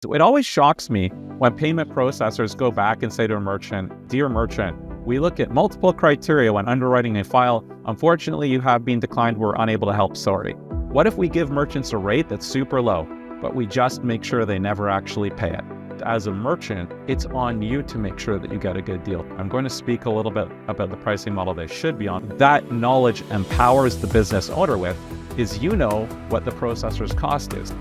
So it always shocks me when payment processors go back and say to a merchant, "Dear merchant, we look at multiple criteria when underwriting a file. Unfortunately, you have been declined. We're unable to help. Sorry." What if we give merchants a rate that's super low, but we just make sure they never actually pay it? As a merchant, it's on you to make sure that you get a good deal. I'm going to speak a little bit about the pricing model they should be on. That knowledge empowers the business owner with is you know what the processor's cost is.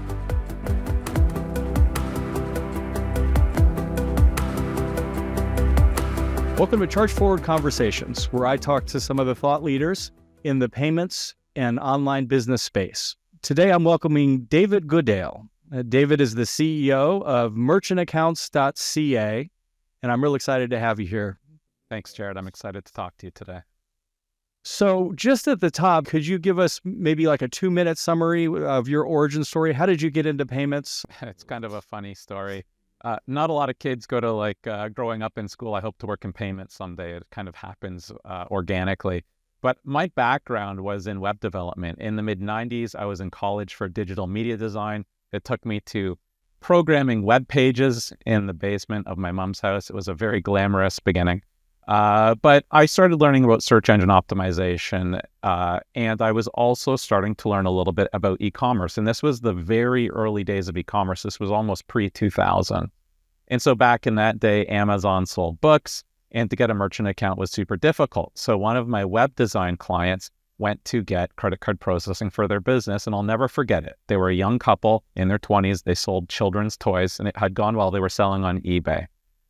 Welcome to ChargeForward Conversations, where I talk to some of the thought leaders in the payments and online business space. Today, I'm welcoming David Goodale. David is the CEO of merchantaccounts.ca, and I'm real excited to have you here. Thanks, Jared. I'm excited to talk to you today. So just at the top, could you give us maybe like a 2-minute summary of your origin story? How did you get into payments? It's kind of a funny story. Not a lot of kids go to growing up in school, I hope to work in payments someday. It kind of happens organically. But my background was in web development. In the mid-90s, I was in college for digital media design. It took me to programming web pages in the basement of my mom's house. It was a very glamorous beginning. But I started learning about search engine optimization, and I was also starting to learn a little bit about e-commerce. And this was the very early days of e-commerce. This was almost pre-2000. And so back in that day, Amazon sold books, and to get a merchant account was super difficult. So one of my web design clients went to get credit card processing for their business, and I'll never forget it. They were a young couple in their 20s. They sold children's toys, and it had gone well. They were selling on eBay.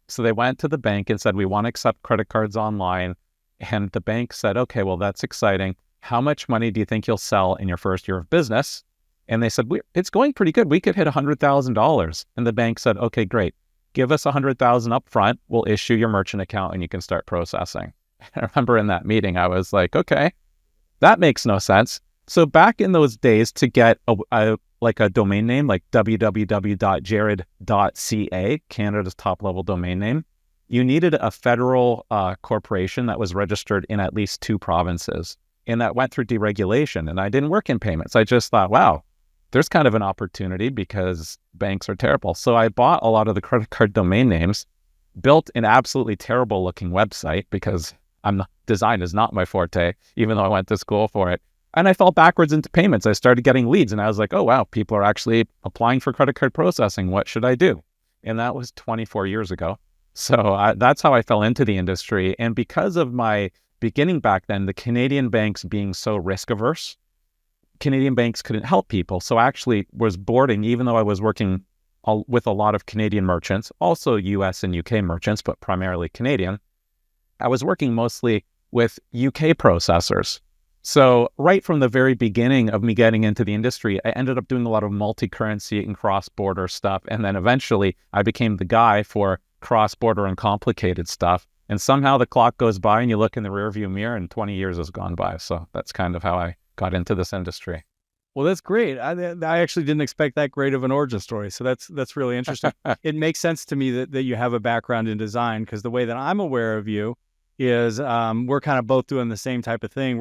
So they went to the bank and said, "We want to accept credit cards online." And the bank said, "Okay, well, that's exciting. How much money do you think you'll sell in your first year of business?" And they said, "It's going pretty good. We could hit $100,000. And the bank said, "Okay, great. Give us $100,000 up front. We'll issue your merchant account and you can start processing." I remember in that meeting, I was like, okay, that makes no sense. So back in those days, to get a domain name like www.jared.ca, Canada's top level domain name, you needed a federal corporation that was registered in at least 2 provinces. And that went through deregulation. And I didn't work in payments. I just thought, wow, there's kind of an opportunity because banks are terrible. So I bought a lot of the credit card domain names, built an absolutely terrible looking website because design is not my forte, even though I went to school for it. And I fell backwards into payments. I started getting leads and I was like, oh, wow, people are actually applying for credit card processing. What should I do? And that was 24 years ago. So that's how I fell into the industry. And because of my beginning back then, the Canadian banks being so risk averse, Canadian banks couldn't help people. So I actually was boarding, even though I was working with a lot of Canadian merchants, also US and UK merchants, but primarily Canadian. I was working mostly with UK processors. So right from the very beginning of me getting into the industry, I ended up doing a lot of multi-currency and cross-border stuff. And then eventually I became the guy for cross-border and complicated stuff. And somehow the clock goes by and you look in the rearview mirror and 20 years has gone by. So that's kind of how I got into this industry. Well, that's great. I actually didn't expect that great of an origin story. So that's really interesting. It makes sense to me that you have a background in design, because the way that I'm aware of you is we're kind of both doing the same type of thing.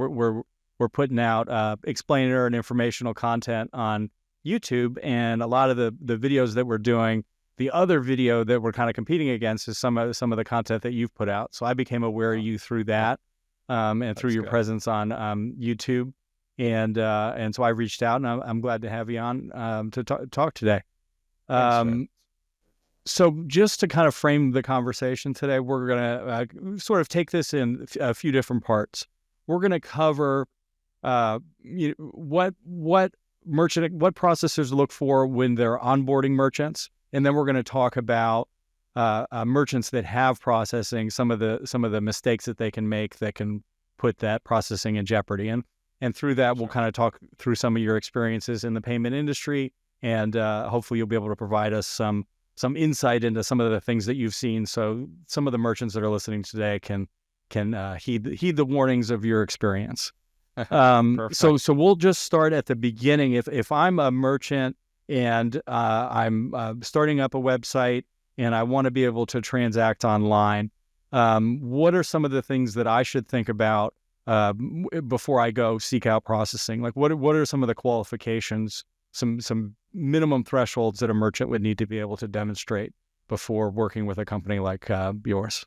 We're putting out explainer and informational content on YouTube, and a lot of the videos that we're doing, the other video that we're kind of competing against is some of the content that you've put out. So I became aware of you through that, and through your presence on YouTube, and so I reached out, and I'm glad to have you on to talk today. So just to kind of frame the conversation today, we're going to sort of take this in a few different parts. We're going to cover what processors look for when they're onboarding merchants, and then we're going to talk about merchants that have processing, some of the mistakes that they can make that can put that processing in jeopardy. And through that, we'll kind of talk through some of your experiences in the payment industry, and hopefully you'll be able to provide us some insight into some of the things that you've seen, so some of the merchants that are listening today can heed the warnings of your experience. So we'll just start at the beginning. If I'm a merchant and I'm starting up a website and I want to be able to transact online, what are some of the things that I should think about before I go seek out processing? Like what are some of the qualifications, some minimum thresholds that a merchant would need to be able to demonstrate before working with a company like yours?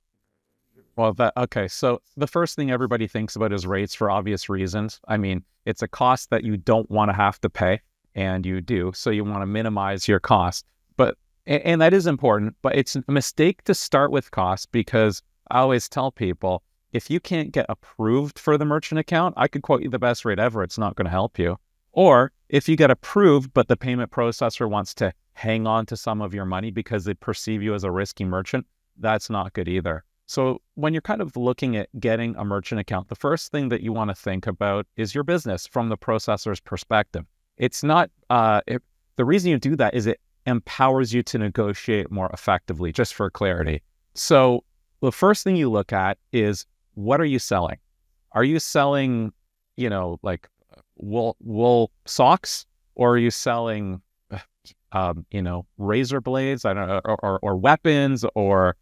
Well, okay. So the first thing everybody thinks about is rates for obvious reasons. I mean, it's a cost that you don't want to have to pay, and you do. So you want to minimize your cost. And that is important, but it's a mistake to start with cost, because I always tell people, if you can't get approved for the merchant account, I could quote you the best rate ever. It's not going to help you. Or if you get approved, but the payment processor wants to hang on to some of your money because they perceive you as a risky merchant, that's not good either. So when you're kind of looking at getting a merchant account, the first thing that you want to think about is your business from the processor's perspective. It's not, the reason you do that is it empowers you to negotiate more effectively, just for clarity. So the first thing you look at is, what are you selling? Are you selling, like wool socks, or are you selling, razor blades, I don't know, or weapons, or,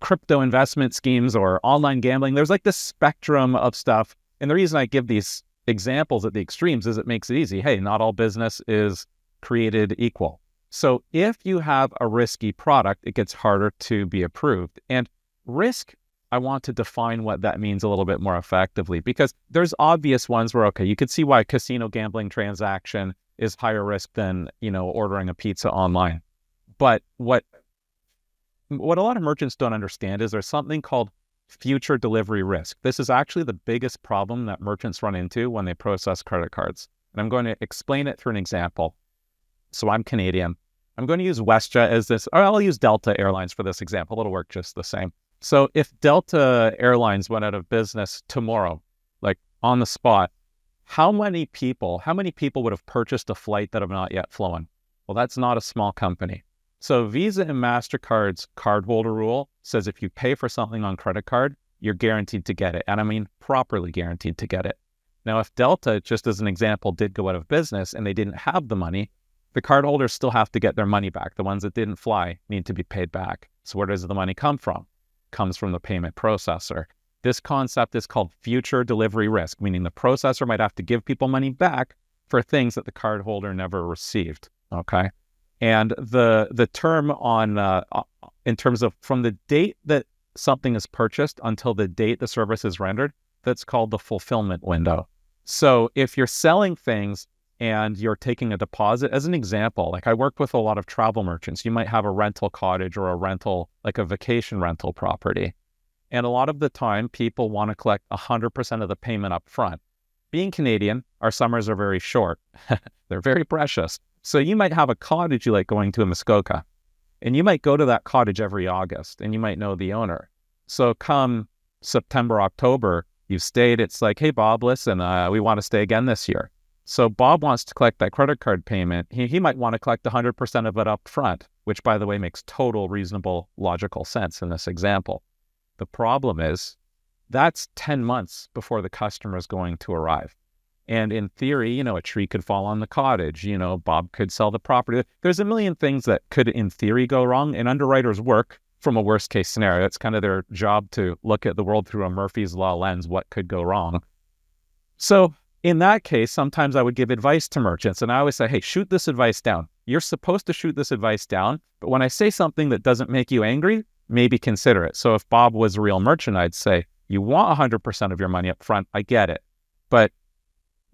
crypto investment schemes, or online gambling? There's like this spectrum of stuff. And the reason I give these examples at the extremes is it makes it easy. Hey, not all business is created equal. So if you have a risky product, it gets harder to be approved. And risk, I want to define what that means a little bit more effectively, because there's obvious ones where, okay, you could see why a casino gambling transaction is higher risk than, ordering a pizza online. But what a lot of merchants don't understand is there's something called future delivery risk. This is actually the biggest problem that merchants run into when they process credit cards. And I'm going to explain it through an example. So I'm Canadian. I'm going to use WestJet as this, or I'll use Delta Airlines for this example. It'll work just the same. So if Delta Airlines went out of business tomorrow, like on the spot, how many people would have purchased a flight that have not yet flown? Well, that's not a small company. So Visa and MasterCard's cardholder rule says if you pay for something on credit card, you're guaranteed to get it. And I mean properly guaranteed to get it. Now, if Delta, just as an example, did go out of business and they didn't have the money, the cardholders still have to get their money back. The ones that didn't fly need to be paid back. So where does the money come from? It comes from the payment processor. This concept is called future delivery risk, meaning the processor might have to give people money back for things that the cardholder never received. Okay. And the term on, in terms of from the date that something is purchased until the date the service is rendered, that's called the fulfillment window. So if you're selling things and you're taking a deposit, as an example, like I work with a lot of travel merchants. You might have a rental cottage or a rental, like a vacation rental property. And a lot of the time, people want to collect 100% of the payment up front. Being Canadian, our summers are very short. They're very precious. So you might have a cottage you like going to in Muskoka, and you might go to that cottage every August, and you might know the owner. So come September, October, you've stayed. It's like, hey, Bob, listen, we want to stay again this year. So Bob wants to collect that credit card payment. He might want to collect 100% of it up front, which, by the way, makes total reasonable, logical sense in this example. The problem is that's 10 months before the customer is going to arrive. And in theory, a tree could fall on the cottage, Bob could sell the property. There's a million things that could, in theory, go wrong. And underwriters work from a worst case scenario. It's kind of their job to look at the world through a Murphy's Law lens, what could go wrong. So in that case, sometimes I would give advice to merchants, and I always say, hey, shoot this advice down. You're supposed to shoot this advice down, but when I say something that doesn't make you angry, maybe consider it. So if Bob was a real merchant, I'd say, you want 100% of your money up front, I get it. But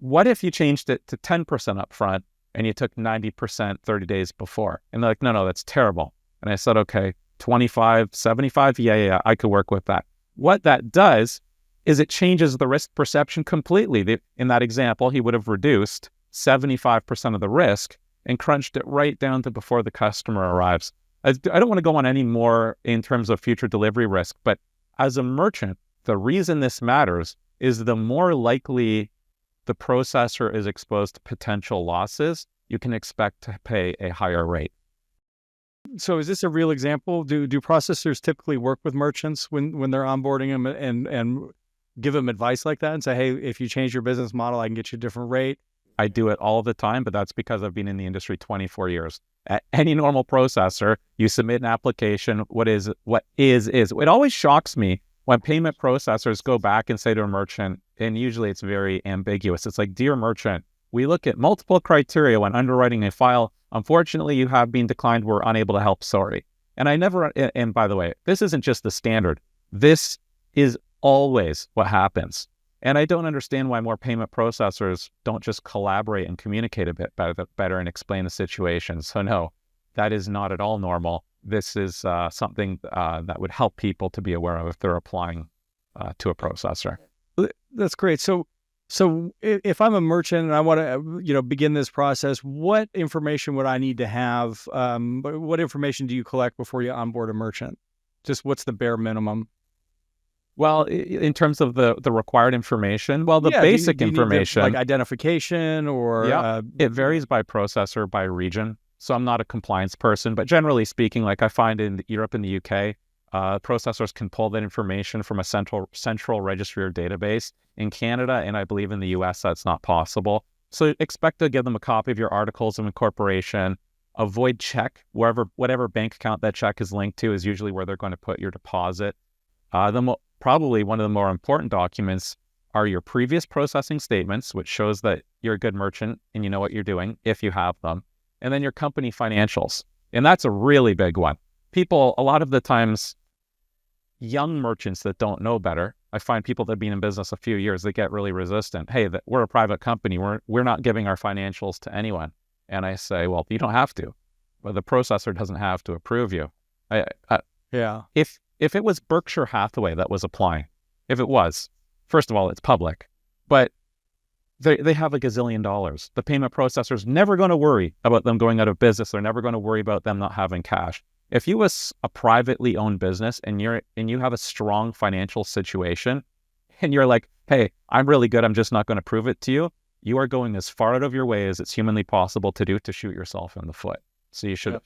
what if you changed it to 10% up front and you took 90% 30 days before? And they're like, no, that's terrible. And I said, okay, 25, 75, yeah, I could work with that. What that does is it changes the risk perception completely. In that example, he would have reduced 75% of the risk and crunched it right down to before the customer arrives. I don't want to go on any more in terms of future delivery risk, but as a merchant, the reason this matters is the more likely the processor is exposed to potential losses, you can expect to pay a higher rate. So is this a real example? Do processors typically work with merchants when they're onboarding them and give them advice like that and say, hey, if you change your business model, I can get you a different rate? I do it all the time, but that's because I've been in the industry 24 years. At any normal processor, you submit an application. What is. It always shocks me when payment processors go back and say to a merchant, and usually it's very ambiguous. It's like, dear merchant, We look at multiple criteria when underwriting a file. Unfortunately, you have been declined. We're unable to help. Sorry. And and by the way, this isn't just the standard. This is always what happens. And I don't understand why more payment processors don't just collaborate and communicate a bit better and explain the situation. So no, that is not at all normal. This is something that would help people to be aware of if they're applying to a processor. That's great. So if I'm a merchant and I want to, begin this process, what information would I need to have? What information do you collect before you onboard a merchant? Just what's the bare minimum? Well, in terms of the required information, well, the basic do you information, need like identification or it varies by processor, by region. So I'm not a compliance person, but generally speaking, like I find in Europe and the UK, processors can pull that information from a central registry or database. In Canada, and I believe in the US, that's not possible. So expect to give them a copy of your articles of incorporation. Avoid check whatever bank account that check is linked to is usually where they're going to put your deposit. Probably one of the more important documents are your previous processing statements, which shows that you're a good merchant and you know what you're doing if you have them. And then your company financials. And that's a really big one. People, a lot of the times, young merchants that don't know better, I find people that have been in business a few years, they get really resistant. Hey, we're a private company. We're not giving our financials to anyone. And I say, well, you don't have to. But the processor doesn't have to approve you. Yeah. If it was Berkshire Hathaway that was applying, if it was, first of all, it's public, but they have a gazillion dollars. The payment processor's never going to worry about them going out of business. They're never going to worry about them not having cash. If you was a privately owned business and you have a strong financial situation and you're like, hey, I'm really good, I'm just not going to prove it to you, you are going as far out of your way as it's humanly possible to do to shoot yourself in the foot. So you should,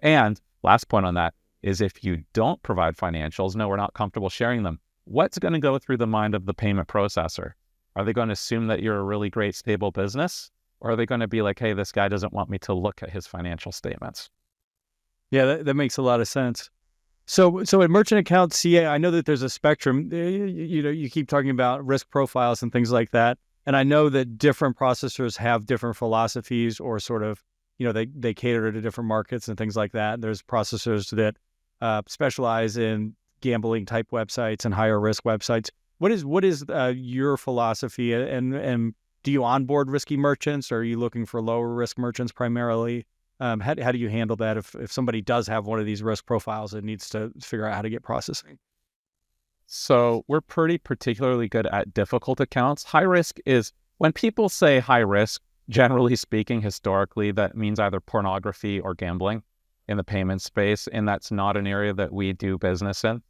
and last point on that is if you don't provide financials, no, we're not comfortable sharing them. What's going to go through the mind of the payment processor? Are they going to assume that you're a really great, stable business? Or are they going to be like, hey, this guy doesn't want me to look at his financial statements? Yeah, that makes a lot of sense. So at Merchant Account CA, I know that there's a spectrum. You keep talking about risk profiles and things like that. And I know that different processors have different philosophies or sort of, they cater to different markets and things like that. There's processors that specialize in gambling type websites and higher risk websites. What is your philosophy, and do you onboard risky merchants, or are you looking for lower risk merchants primarily? How do you handle that if somebody does have one of these risk profiles and needs to figure out how to get processing? So we're pretty particularly good at difficult accounts. High risk is, when people say high risk, generally speaking, historically, that means either pornography or gambling in the payment space, and that's not an area that we do business in.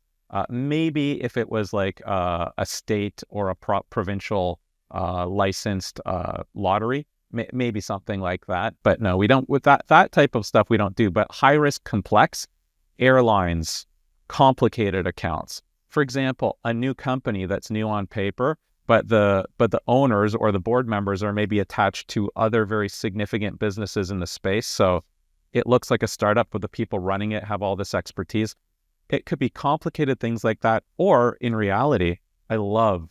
Maybe if it was like a state or a provincial licensed lottery, maybe something like that. But no, we don't, with that type of stuff, we don't do. But high risk, complex, airlines, complicated accounts. For example, a new company that's new on paper, but the owners or the board members are maybe attached to other very significant businesses in the space. So it looks like a startup, but the people running it have all this expertise. It could be complicated things like that. Or in reality, I love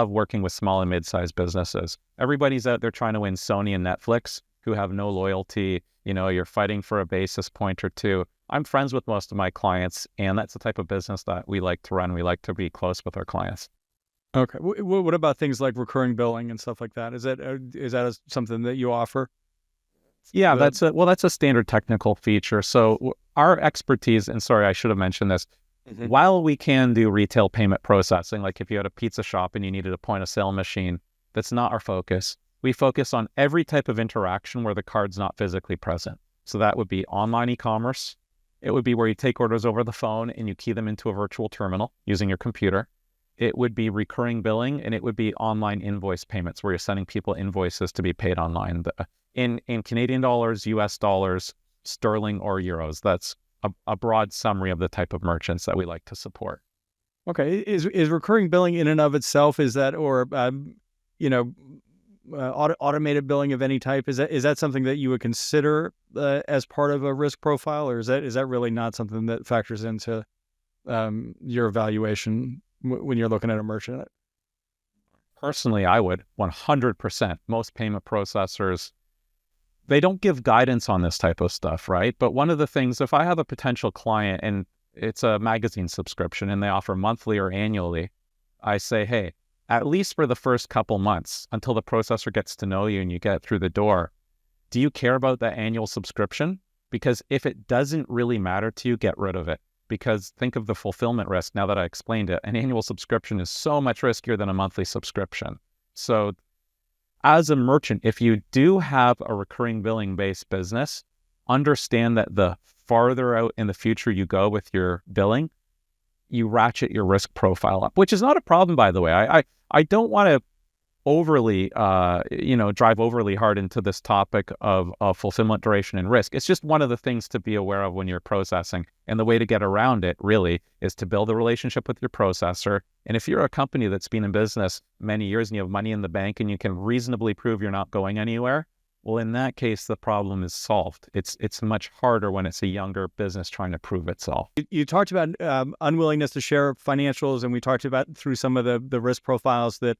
working with small and mid-sized businesses. Everybody's out there trying to win Sony and Netflix, who have no loyalty. You're fighting for a basis point or two. I'm friends with most of my clients, and that's the type of business that we like to run. We like to be close with our clients. Okay. What about things like recurring billing and stuff like that? Is that something that you offer? Yeah, that's a standard technical feature. So our expertise, and sorry, I should have mentioned this, while we can do retail payment processing, like if you had a pizza shop and you needed a point of sale machine, that's not our focus. We focus on every type of interaction where the card's not physically present. So that would be online e-commerce. It would be where you take orders over the phone and you key them into a virtual terminal using your computer. It would be recurring billing, and it would be online invoice payments where you're sending people invoices to be paid online in Canadian dollars, US dollars, sterling, or euros. That's a broad summary of the type of merchants that we like to support. Okay. Is recurring billing in and of itself, is that, or, automated billing of any type, is that something that you would consider as part of a risk profile, or is that really not something that factors into your evaluation when you're looking at a merchant? Personally, I would 100%. Most payment processors, they don't give guidance on this type of stuff, right? But one of the things, if I have a potential client and it's a magazine subscription and they offer monthly or annually, I say, hey, at least for the first couple months until the processor gets to know you and you get through the door, do you care about that annual subscription? Because if it doesn't really matter to you, get rid of it. Because think of the fulfillment risk now that I explained it. An annual subscription is so much riskier than a monthly subscription. So as a merchant, if you do have a recurring billing based business, understand that the farther out in the future you go with your billing, you ratchet your risk profile up, which is not a problem, by the way. I don't want to overly, drive overly hard into this topic of fulfillment duration and risk. It's just one of the things to be aware of when you're processing. And the way to get around it really is to build a relationship with your processor. And if you're a company that's been in business many years and you have money in the bank and you can reasonably prove you're not going anywhere, well, in that case, the problem is solved. It's much harder when it's a younger business trying to prove itself. You talked about unwillingness to share financials, and we talked about through some of the risk profiles that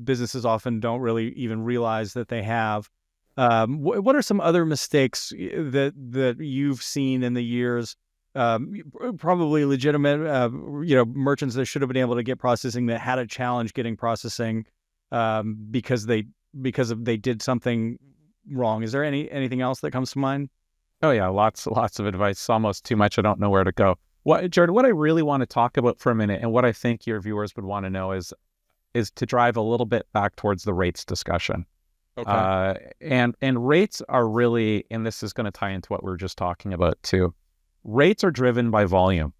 businesses often don't really even realize that they have. What are some other mistakes that you've seen in the years? Probably legitimate, merchants that should have been able to get processing that had a challenge getting processing because they did something wrong. Is there anything else that comes to mind? Oh yeah, lots of advice. Almost too much. I don't know where to go. Jared, what I really want to talk about for a minute, and what I think your viewers would want to know is to drive a little bit back towards the rates discussion. Okay. And rates are really, and this is going to tie into what we were just talking about too. Rates are driven by volume.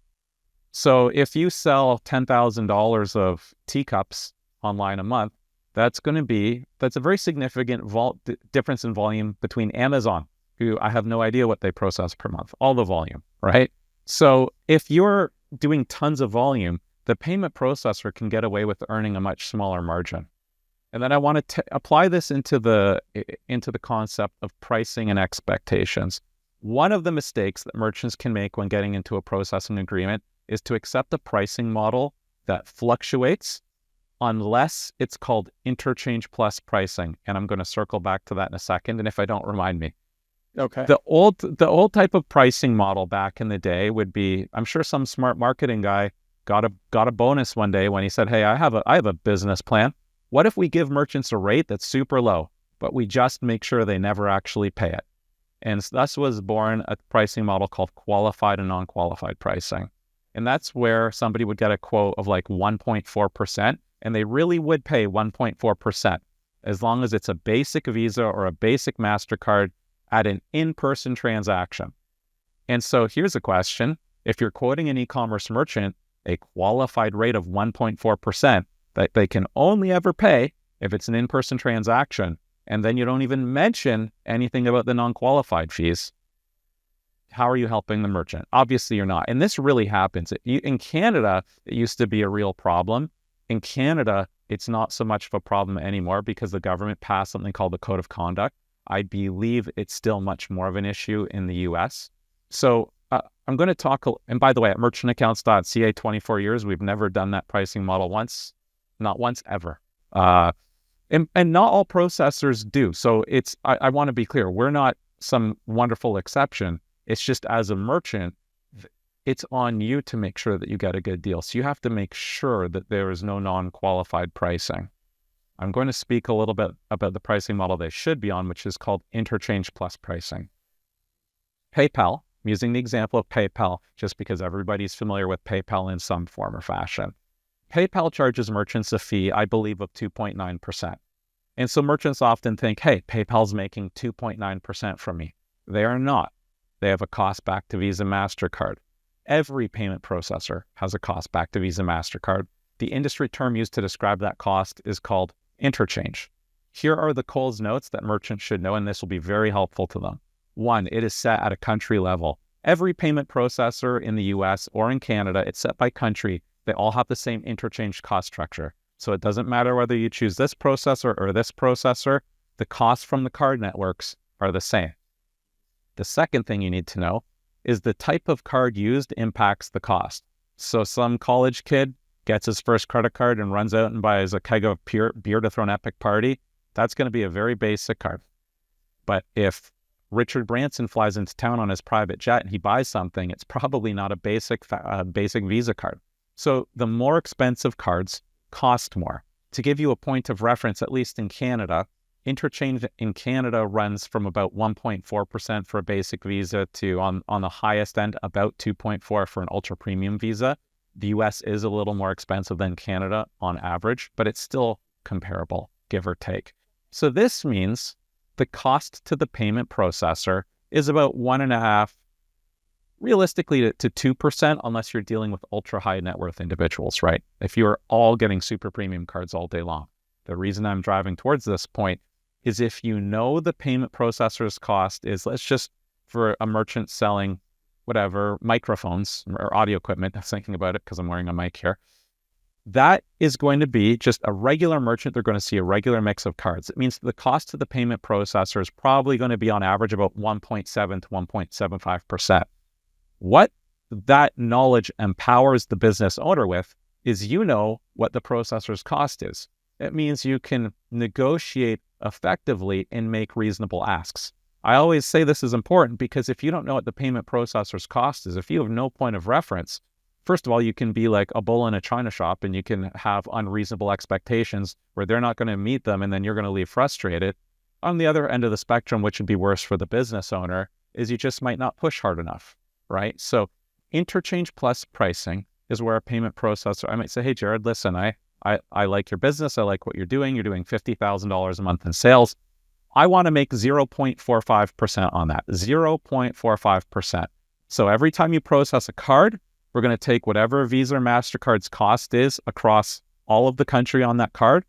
So if you sell $10,000 of teacups online a month, that's a very significant difference in volume between Amazon, who I have no idea what they process per month, all the volume, right? So if you're doing tons of volume, the payment processor can get away with earning a much smaller margin. And then I want to apply this into the concept of pricing and expectations. One of the mistakes that merchants can make when getting into a processing agreement is to accept a pricing model that fluctuates unless it's called interchange plus pricing. And I'm going to circle back to that in a second. And if I don't, remind me. Okay. The old type of pricing model back in the day would be, I'm sure some smart marketing guy got a bonus one day when he said, hey, I have a business plan. What if we give merchants a rate that's super low, but we just make sure they never actually pay it? And thus was born a pricing model called qualified and non-qualified pricing. And that's where somebody would get a quote of like 1.4%, and they really would pay 1.4% as long as it's a basic Visa or a basic MasterCard at an in-person transaction. And so here's a question. If you're quoting an e-commerce merchant a qualified rate of 1.4% that they can only ever pay if it's an in-person transaction, and then you don't even mention anything about the non-qualified fees, how are you helping the merchant? Obviously, you're not. And this really happens. In Canada, it used to be a real problem. In Canada, it's not so much of a problem anymore because the government passed something called the Code of Conduct. I believe it's still much more of an issue in the US. So I'm going to talk, and by the way, at merchantaccounts.ca, 24 years, we've never done that pricing model once, not once ever. And not all processors do. So I want to be clear, we're not some wonderful exception. It's just as a merchant, it's on you to make sure that you get a good deal. So you have to make sure that there is no non-qualified pricing. I'm going to speak a little bit about the pricing model they should be on, which is called interchange plus pricing. PayPal, I'm using the example of PayPal just because everybody's familiar with PayPal in some form or fashion. PayPal charges merchants a fee, I believe, of 2.9%. And so merchants often think, hey, PayPal's making 2.9% from me. They are not. They have a cost back to Visa, MasterCard. Every payment processor has a cost back to Visa, MasterCard. The industry term used to describe that cost is called interchange. Here are the Coles notes that merchants should know, and this will be very helpful to them. One, it is set at a country level. Every payment processor in the US or in Canada, it's set by country. They all have the same interchange cost structure. So it doesn't matter whether you choose this processor or this processor, the costs from the card networks are the same. The second thing you need to know is the type of card used impacts the cost. So some college kid gets his first credit card and runs out and buys a keg of beer to throw an epic party, that's going to be a very basic card. But if Richard Branson flies into town on his private jet and he buys something, it's probably not a basic Visa card. So the more expensive cards cost more. To give you a point of reference, at least in Canada, Interchange in Canada runs from about 1.4% for a basic Visa to, on the highest end, about 2.4% for an ultra premium Visa. The US is a little more expensive than Canada on average, but it's still comparable, give or take. So this means the cost to the payment processor is about 1.5%, realistically to 2%, unless you're dealing with ultra high net worth individuals, right? If you're all getting super premium cards all day long. The reason I'm driving towards this point is if you know the payment processor's cost is, let's just, for a merchant selling whatever, microphones or audio equipment, I'm thinking about it because I'm wearing a mic here, that is going to be just a regular merchant. They're going to see a regular mix of cards. It means the cost to the payment processor is probably going to be on average about 1.7 to 1.75%. What that knowledge empowers the business owner with is, you know what the processor's cost is. It means you can negotiate effectively and make reasonable asks. I always say this is important because if you don't know what the payment processor's cost is, if you have no point of reference, first of all, you can be like a bull in a china shop and you can have unreasonable expectations where they're not going to meet them and then you're going to leave frustrated. On the other end of the spectrum, which would be worse for the business owner, is you just might not push hard enough, right? So Interchange Plus pricing is where a payment processor, I might say, hey, Jared, listen, I like your business. I like what you're doing. You're doing $50,000 a month in sales. I want to make 0.45% on that, 0.45%. So every time you process a card, we're going to take whatever Visa or MasterCard's cost is across all of the country on that card.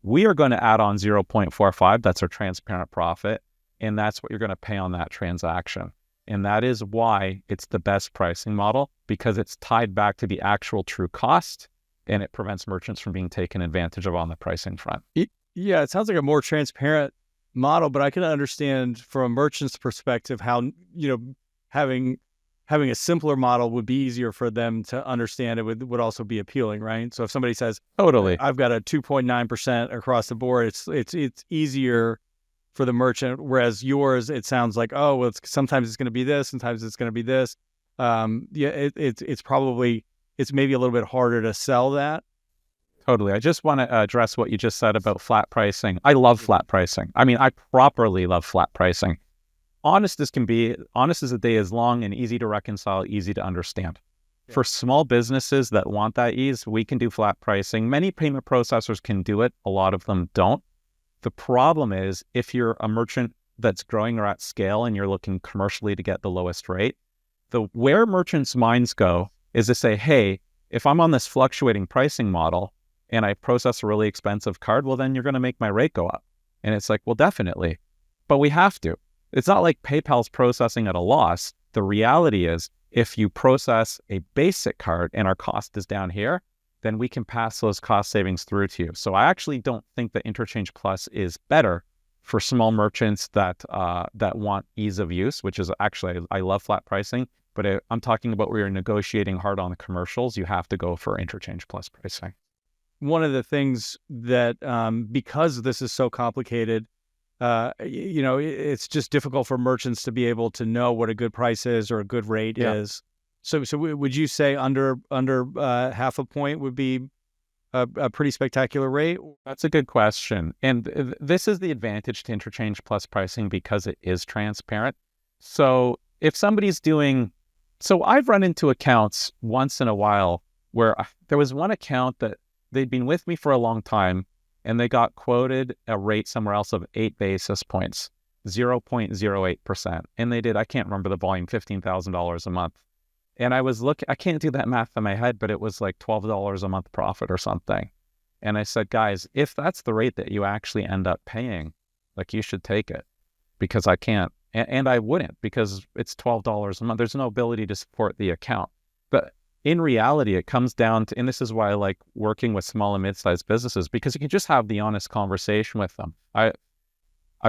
We are going to add on 0.45. That's our transparent profit. And that's what you're going to pay on that transaction. And that is why it's the best pricing model, because it's tied back to the actual true cost and it prevents merchants from being taken advantage of on the pricing front. Yeah, it sounds like a more transparent model, but I can understand from a merchant's perspective how, having a simpler model would be easier for them to understand. It would also be appealing, right? So if somebody says, totally, I've got a 2.9% across the board, it's easier for the merchant, whereas yours, it sounds like, oh, well, sometimes it's going to be this, sometimes it's going to be this. It's maybe a little bit harder to sell that. Totally. I just want to address what you just said about flat pricing. I love flat pricing. I mean, I properly love flat pricing. Honest as can be, honest as the day is long and easy to reconcile, easy to understand. Yeah. For small businesses that want that ease, we can do flat pricing. Many payment processors can do it. A lot of them don't. The problem is if you're a merchant that's growing or at scale and you're looking commercially to get the lowest rate, where merchants' minds go is to say, hey, if I'm on this fluctuating pricing model and I process a really expensive card, well, then you're going to make my rate go up. And it's like, well, definitely, but we have to. It's not like PayPal's processing at a loss. The reality is if you process a basic card and our cost is down here, then we can pass those cost savings through to you. So I actually don't think that Interchange Plus is better for small merchants that want ease of use, which is actually, I love flat pricing, but I'm talking about where you're negotiating hard on the commercials, you have to go for Interchange Plus pricing. One of the things that, because this is so complicated, it's just difficult for merchants to be able to know what a good price is or a good rate is. So would you say under half a point would be a pretty spectacular rate? That's a good question. And this is the advantage to Interchange Plus pricing because it is transparent. So if somebody's so I've run into accounts once in a while where there was one account that they'd been with me for a long time and they got quoted a rate somewhere else of 8 basis points, 0.08%. And they did, I can't remember the volume, $15,000 a month. And I was I can't do that math in my head, but it was like $12 a month profit or something. And I said, guys, if that's the rate that you actually end up paying, like you should take it because I can't. And I wouldn't because it's $12 a month. There's no ability to support the account. But in reality, it comes down to, and this is why I like working with small and mid-sized businesses, because you can just have the honest conversation with them. I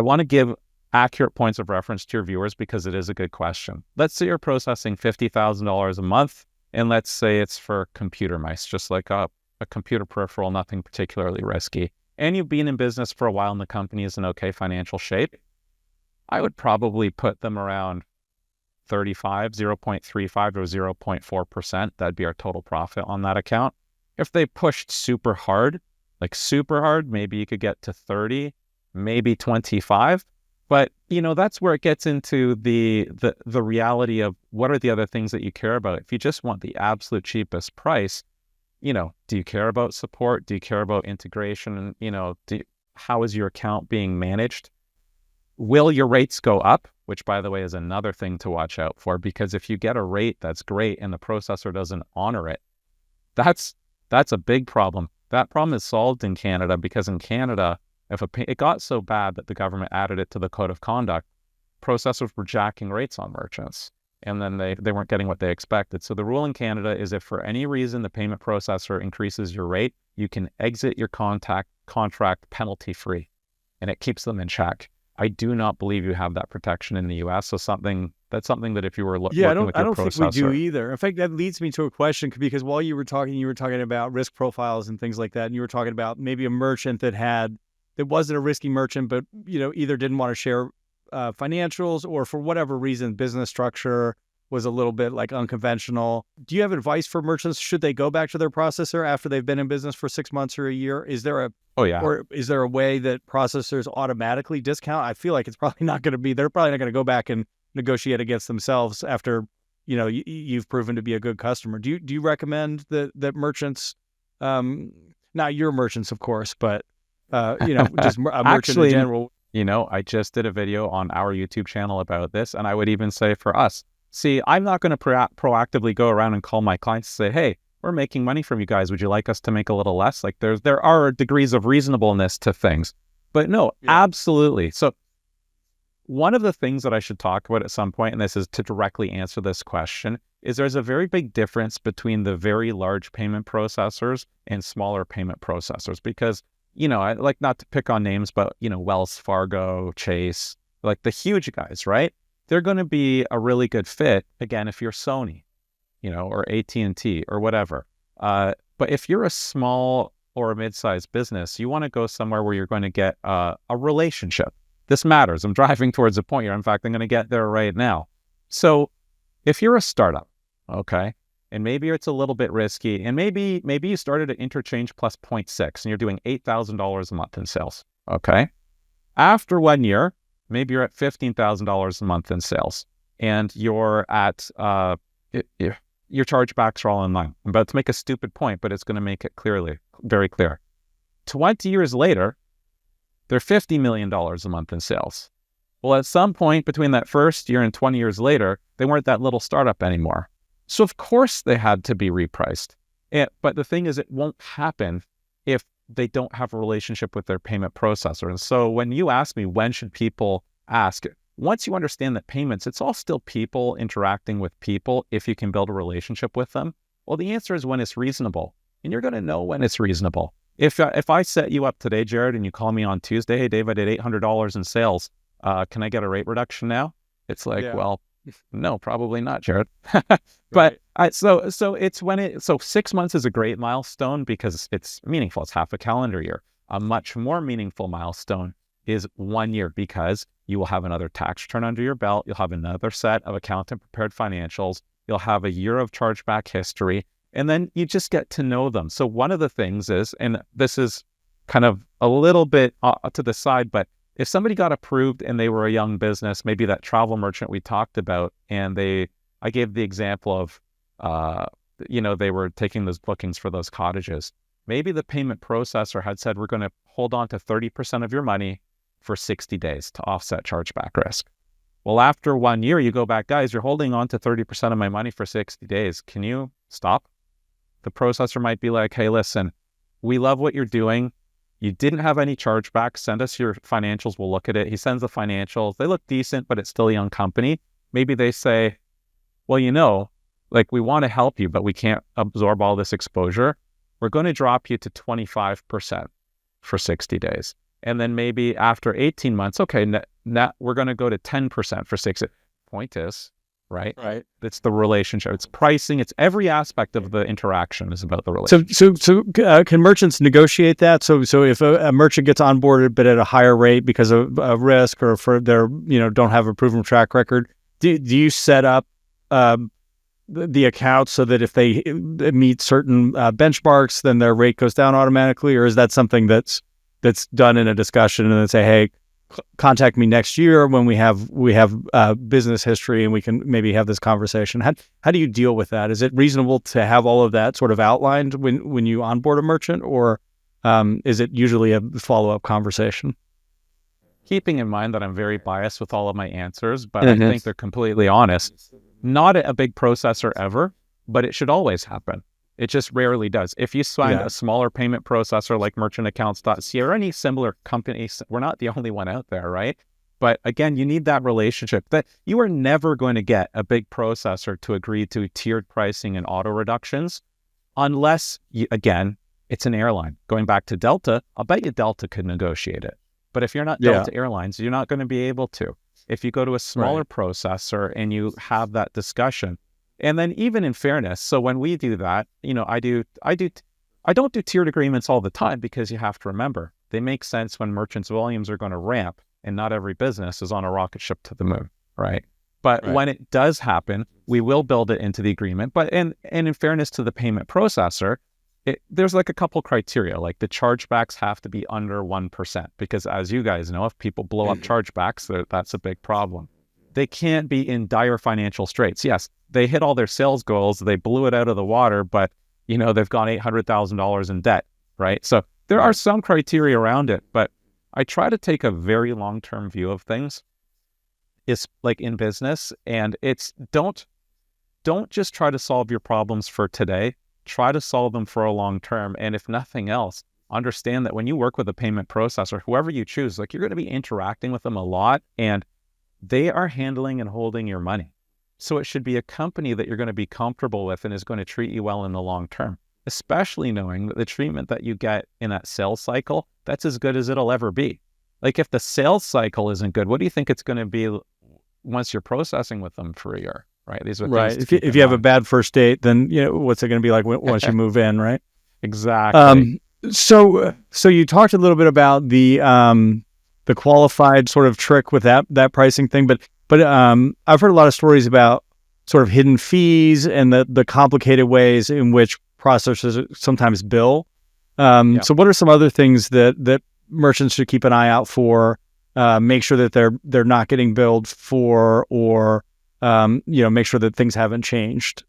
want to give accurate points of reference to your viewers because it is a good question. Let's say you're processing $50,000 a month, and let's say it's for computer mice, just like a a computer peripheral, nothing particularly risky, and you've been in business for a while and the company is in okay financial shape, I would probably put them around 35, 0.35 or 0.4%. That'd be our total profit on that account. If they pushed super hard, like super hard, maybe you could get to 30, maybe 25. But, that's where it gets into the reality of what are the other things that you care about. If you just want the absolute cheapest price, do you care about support? Do you care about integration? And, how is your account being managed? Will your rates go up? Which, by the way, is another thing to watch out for, because if you get a rate that's great and the processor doesn't honor it, that's a big problem. That problem is solved in Canada, because in Canada, it got so bad that the government added it to the code of conduct, processors were jacking rates on merchants, and then they weren't getting what they expected. So the rule in Canada is if for any reason the payment processor increases your rate, you can exit your contract penalty free, and it keeps them in check. I do not believe you have that protection in the US. So that's something that if you were working with your processor. I don't think we do either. In fact, that leads me to a question, because while you were talking about risk profiles and things like that, and you were talking about maybe a merchant that wasn't a risky merchant, but either didn't want to share financials, or for whatever reason, business structure was a little bit like unconventional. Do you have advice for merchants? Should they go back to their processor after they've been in business for 6 months or a year? Is there a way that processors automatically discount? I feel like it's probably not going to be. They're probably not going to go back and negotiate against themselves after you've proven to be a good customer. Do you recommend that merchants, not your merchants, of course, but just a merchant in general? I just did a video on our YouTube channel about this, and I would even say for us, see, I'm not going to proactively go around and call my clients and say, hey, we're making money from you guys. Would you like us to make a little less? Like there are degrees of reasonableness to things, but no, absolutely. So one of the things that I should talk about at some point, and this is to directly answer this question, is there's a very big difference between the very large payment processors and smaller payment processors, because, I like not to pick on names, but, Wells Fargo, Chase, like the huge guys, right? They're going to be a really good fit, again, if you're Sony, or AT&T or whatever. But if you're a small or a mid-sized business, you want to go somewhere where you're going to get a relationship. This matters. I'm driving towards a point here. In fact, I'm going to get there right now. So if you're a startup, okay, and maybe it's a little bit risky, and maybe you started at Interchange plus 0.6 and you're doing $8,000 a month in sales, okay? After 1 year, maybe you're at $15,000 a month in sales, and you're at, your chargebacks are all in line. I'm about to make a stupid point, but it's going to make it very clear. 20 years later, they're $50 million a month in sales. Well, at some point between that first year and 20 years later, they weren't that little startup anymore. So of course they had to be repriced. But the thing is, it won't happen if they don't have a relationship with their payment processor. And so when you ask me, when should people ask? Once you understand that payments, it's all still people interacting with people if you can build a relationship with them. Well, the answer is when it's reasonable. And you're going to know when it's reasonable. If I set you up today, Jared, and you call me on Tuesday, hey, Dave, I did $800 in sales. Can I get a rate reduction now? It's like, well, no, probably not, Jared. But so it's so 6 months is a great milestone because it's meaningful. It's half a calendar year. A much more meaningful milestone is 1 year, because you will have another tax return under your belt. You'll have another set of accountant prepared financials. You'll have a year of chargeback history, and then you just get to know them. So one of the things is, and this is kind of a little bit to the side, but if somebody got approved and they were a young business, maybe that travel merchant we talked about, and I gave the example of, they were taking those bookings for those cottages. Maybe the payment processor had said, we're going to hold on to 30% of your money for 60 days to offset chargeback risk. Well, after 1 year, you go back, guys, you're holding on to 30% of my money for 60 days. Can you stop? The processor might be like, hey, listen, we love what you're doing. You didn't have any chargebacks. Send us your financials. We'll look at it. He sends the financials. They look decent, but it's still a young company. Maybe they say, well, we want to help you, but we can't absorb all this exposure. We're going to drop you to 25% for 60 days. And then maybe after 18 months, okay, now we're going to go to 10% for 60. Point is, right? Right. It's the relationship. It's pricing. It's every aspect of the interaction is about the relationship. So can merchants negotiate that? So if a merchant gets onboarded but at a higher rate because of risk or for their don't have a proven track record, do you set up the account so that if they meet certain benchmarks, then their rate goes down automatically, or is that something that's done in a discussion and then say, hey, contact me next year when we have business history and we can maybe have this conversation? How do you deal with that? Is it reasonable to have all of that sort of outlined when you onboard a merchant, or is it usually a follow-up conversation? Keeping in mind that I'm very biased with all of my answers, but I think they're completely honest. Not a big processor ever, but it should always happen. It just rarely does. If you find a smaller payment processor like merchantaccounts.ca or any similar companies, we're not the only one out there, right? But again, you need that relationship. That you are never going to get a big processor to agree to tiered pricing and auto reductions unless, again, it's an airline. Going back to Delta, I'll bet you Delta could negotiate it. But if you're not Delta Airlines, you're not going to be able to. If you go to a smaller processor and you have that discussion, and then even in fairness, so when we do that, I don't do tiered agreements all the time, because you have to remember, they make sense when merchants' volumes are going to ramp, and not every business is on a rocket ship to the moon, right? But when it does happen, we will build it into the agreement. But and in fairness to the payment processor, there's like a couple criteria, like the chargebacks have to be under 1%, because as you guys know, if people blow up chargebacks, that's a big problem. They can't be in dire financial straits. Yes, they hit all their sales goals, they blew it out of the water, but they've gone $800,000 in debt, right? So there are some criteria around it, but I try to take a very long-term view of things. It's like in business, and it's don't just try to solve your problems for today. Try to solve them for a long term. And if nothing else, understand that when you work with a payment processor, whoever you choose, like, you're going to be interacting with them a lot, and they are handling and holding your money. So it should be a company that you're going to be comfortable with and is going to treat you well in the long term, especially knowing that the treatment that you get in that sales cycle, that's as good as it'll ever be. Like, if the sales cycle isn't good, what do you think it's going to be once you're processing with them for a year? Right. These are right. If you have a bad first date, then what's it going to be like once you move in, right? Exactly. So you talked a little bit about the qualified sort of trick with that pricing thing, but I've heard a lot of stories about sort of hidden fees and the complicated ways in which processors sometimes bill. So what are some other things that merchants should keep an eye out for? Make sure that they're not getting billed for, or make sure that things haven't changed.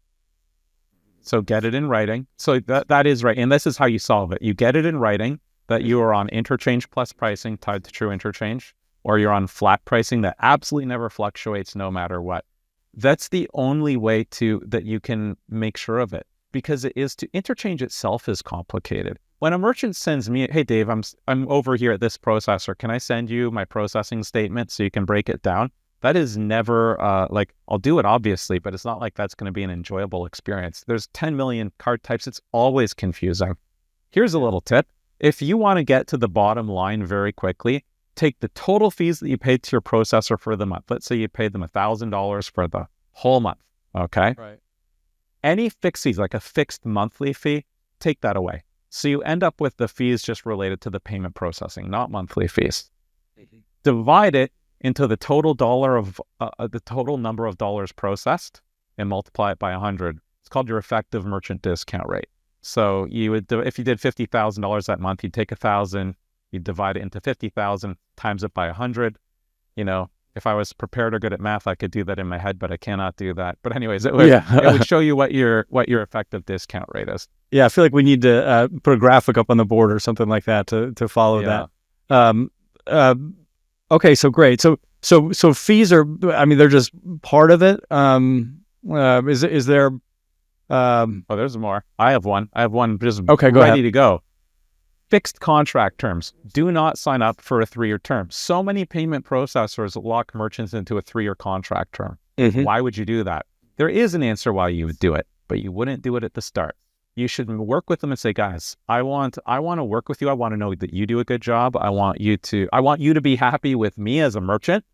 So get it in writing. So that is right. And this is how you solve it. You get it in writing that you are on interchange plus pricing tied to true interchange, or you're on flat pricing that absolutely never fluctuates no matter what. That's the only way that you can make sure of it, because interchange itself is complicated. When a merchant sends me, hey Dave, I'm over here at this processor, can I send you my processing statement so you can break it down? That is never, I'll do it obviously, but it's not like that's going to be an enjoyable experience. There's 10 million card types. It's always confusing. Here's a little tip. If you want to get to the bottom line very quickly, take the total fees that you paid to your processor for the month. Let's say you paid them $1,000 for the whole month, okay? Right. Any fixed fees, like a fixed monthly fee, take that away. So you end up with the fees just related to the payment processing, not monthly fees. Divide it into the total number of dollars processed and multiply it by 100. It's called your effective merchant discount rate. So you would, if you did $50,000 that month, you'd take 1,000, you'd divide it into 50,000, times it by 100. If I was prepared or good at math, I could do that in my head, but I cannot do that. But anyways, it would show you what your effective discount rate is. Yeah, I feel like we need to put a graphic up on the board or something like that to follow that. Okay, so great. So fees are, they're just part of it. Is there? There's more. I have one just ready ahead. To go. Fixed contract terms. Do not sign up for a 3-year term. So many payment processors lock merchants into a 3-year contract term. Why would you do that? There is an answer why you would do it, but you wouldn't do it at the start. You should work with them and say, guys, I want to work with you. I want to know that you do a good job. I want you to be happy with me as a merchant.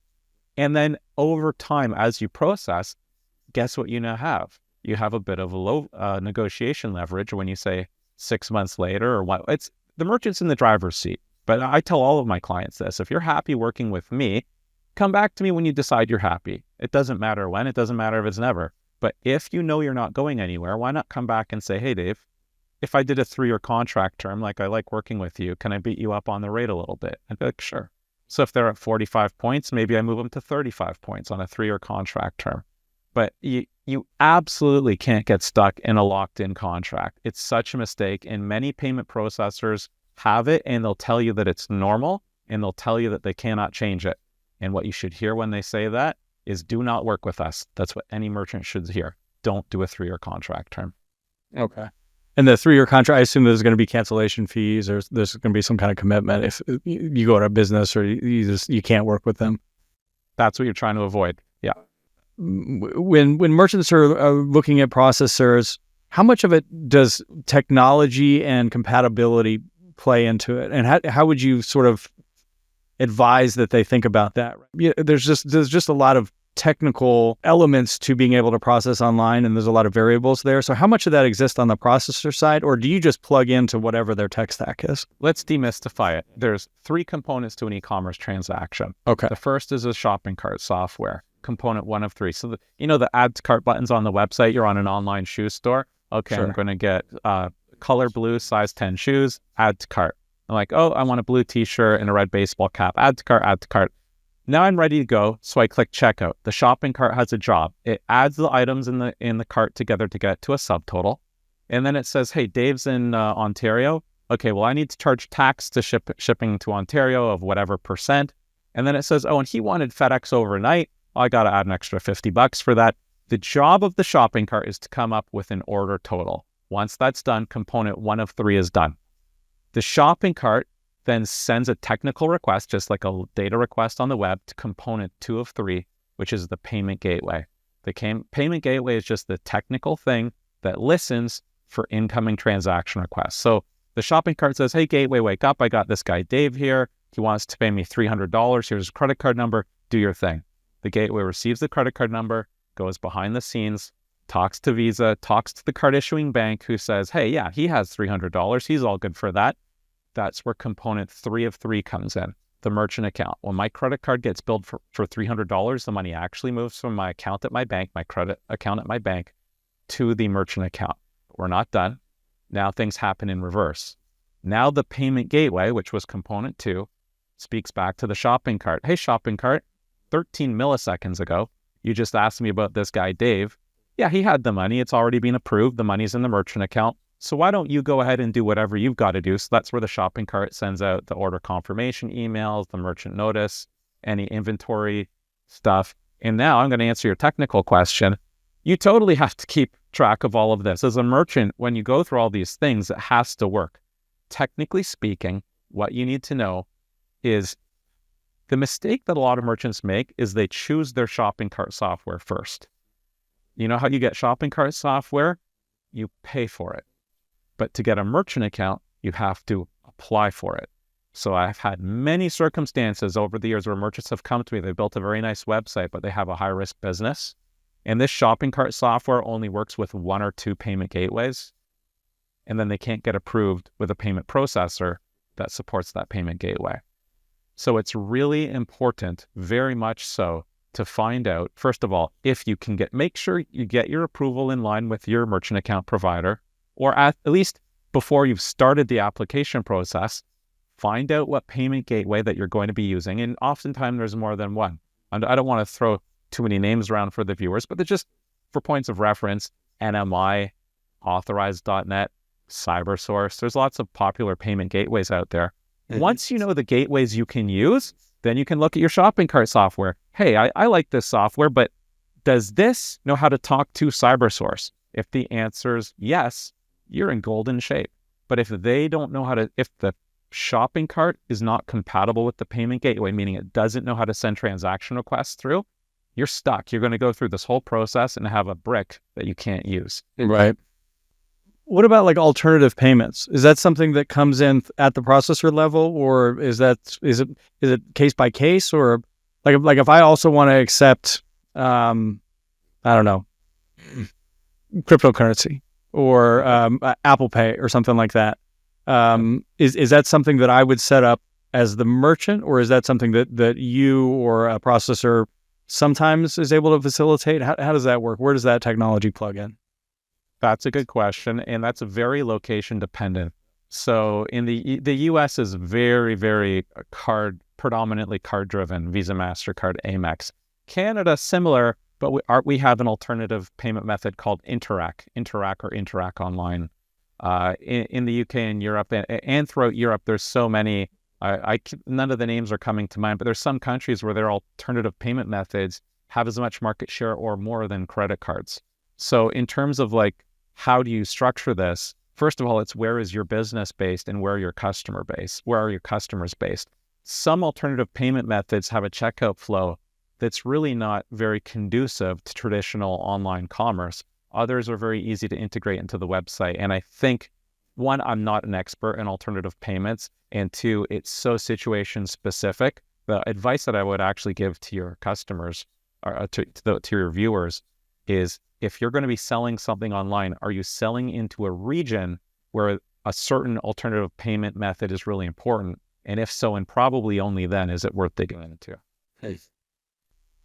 And then over time, as you process, guess what you now have? You have a bit of a low negotiation leverage when you say 6 months later or what. It's the merchant's in the driver's seat. But I tell all of my clients this: if you're happy working with me, come back to me when you decide you're happy. It doesn't matter when, it doesn't matter if it's never. But if you know you're not going anywhere, why not come back and say, hey, Dave, if I did a 3-year contract term, like I like working with you, can I beat you up on the rate a little bit? I'd be like, sure. So if they're at 45 points, maybe I move them to 35 points on a 3-year contract term. But you absolutely can't get stuck in a locked-in contract. It's such a mistake. And many payment processors have it, and they'll tell you that it's normal, and they'll tell you that they cannot change it. And what you should hear when they say that is, do not work with us. That's what any merchant should hear. Don't do a 3-year contract term. Okay. And the 3-year contract, I assume there's going to be cancellation fees, or there's going to be some kind of commitment if you go to a business or you can't work with them. That's what you're trying to avoid. Yeah. When merchants are looking at processors, how much of it does technology and compatibility play into it? And how would you sort of advise that they think about that? Yeah, there's just a lot of technical elements to being able to process online, and there's a lot of variables there. So how much of that exists on the processor side, or do you just plug into whatever their tech stack is? Let's demystify it. There's 3 components to an e-commerce transaction. Okay. The first is a shopping cart software, component 1 of 3. So the add to cart buttons on the website, you're on an online shoe store. Okay, sure. I'm going to get color blue, size 10 shoes, add to cart. I'm like, oh, I want a blue t-shirt and a red baseball cap, add to cart, add to cart. Now I'm ready to go, so I click checkout. The shopping cart has a job. It adds the items in the cart together to get to a subtotal. And then it says, hey, Dave's in Ontario. Okay, well, I need to charge tax to shipping to Ontario of whatever %. And then it says, oh, and he wanted FedEx overnight. I got to add an extra $50 for that. The job of the shopping cart is to come up with an order total. Once that's done, component 1 of 3 is done. The shopping cart then sends a technical request, just like a data request on the web, to component 2 of 3, which is the payment gateway. The payment gateway is just the technical thing that listens for incoming transaction requests. So the shopping cart says, hey, gateway, wake up. I got this guy, Dave, here. He wants to pay me $300. Here's his credit card number. Do your thing. The gateway receives the credit card number, goes behind the scenes, talks to Visa, talks to the card issuing bank, who says, hey, yeah, he has $300. He's all good for that. That's where component 3 of 3 comes in, the merchant account. When my credit card gets billed for $300, the money actually moves from my account at my bank, my credit account at my bank, to the merchant account. We're not done. Now things happen in reverse. Now the payment gateway, which was component 2, speaks back to the shopping cart. Hey, shopping cart, 13 milliseconds ago, you just asked me about this guy, Dave. Yeah, he had the money. It's already been approved. The money's in the merchant account. So why don't you go ahead and do whatever you've got to do? So that's where the shopping cart sends out the order confirmation emails, the merchant notice, any inventory stuff. And now I'm going to answer your technical question. You totally have to keep track of all of this. As a merchant, when you go through all these things, it has to work. Technically speaking, what you need to know is the mistake that a lot of merchants make is they choose their shopping cart software first. You know how you get shopping cart software? You pay for it. But to get a merchant account, you have to apply for it. So I've had many circumstances over the years where merchants have come to me. They built a very nice website, but they have a high-risk business. And this shopping cart software only works with 1 or 2 payment gateways. And then they can't get approved with a payment processor that supports that payment gateway. So it's really important, very much so, to find out, first of all, if you can make sure you get your approval in line with your merchant account provider, or at least before you've started the application process, find out what payment gateway that you're going to be using. And oftentimes there's more than one. And I don't want to throw too many names around for the viewers, but they're just for points of reference: NMI, Authorized.net, CyberSource. There's lots of popular payment gateways out there. Once you know the gateways you can use, then you can look at your shopping cart software. Hey, I like this software, but does this know how to talk to CyberSource? If the answer is yes, you're in golden shape. But if they don't know if the shopping cart is not compatible with the payment gateway, meaning it doesn't know how to send transaction requests through, you're stuck. You're going to go through this whole process and have a brick that you can't use. Right. What about like alternative payments? Is that something that comes in at the processor level, or is it case by case, or like if I also want to accept, I don't know, cryptocurrency or Apple Pay or something like that. Is that something that I would set up as the merchant, or is that something that you or a processor sometimes is able to facilitate? How does that work? Where does that technology plug in? That's a good question, and that's very location dependent. So in the U.S. is very, very predominantly card driven, Visa, MasterCard, Amex. Canada, similar, but we have an alternative payment method called Interac Online. In the UK and Europe and throughout Europe, there's so many. None of the names are coming to mind, but there's some countries where their alternative payment methods have as much market share or more than credit cards. So in terms of like, how do you structure this? First of all, it's where is your business based and where are your customers based? Some alternative payment methods have a checkout flow that's really not very conducive to traditional online commerce. Others are very easy to integrate into the website. And I think, one, I'm not an expert in alternative payments. And two, it's so situation specific. The advice that I would actually give to your customers or to your viewers is, if you're going to be selling something online, are you selling into a region where a certain alternative payment method is really important? And if so, and probably only then, is it worth digging into?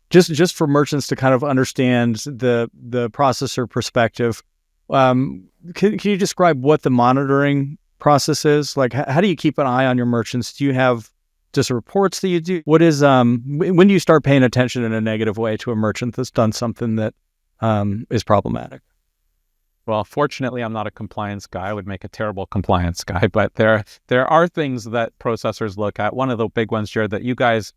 Just for merchants to kind of understand the processor perspective, can you describe what the monitoring process is? Like, how do you keep an eye on your merchants? Do you have just reports that you do? What is when do you start paying attention in a negative way to a merchant that's done something that is problematic? Well, fortunately, I'm not a compliance guy. I would make a terrible compliance guy, but there are things that processors look at. One of the big ones, Jared, that you guys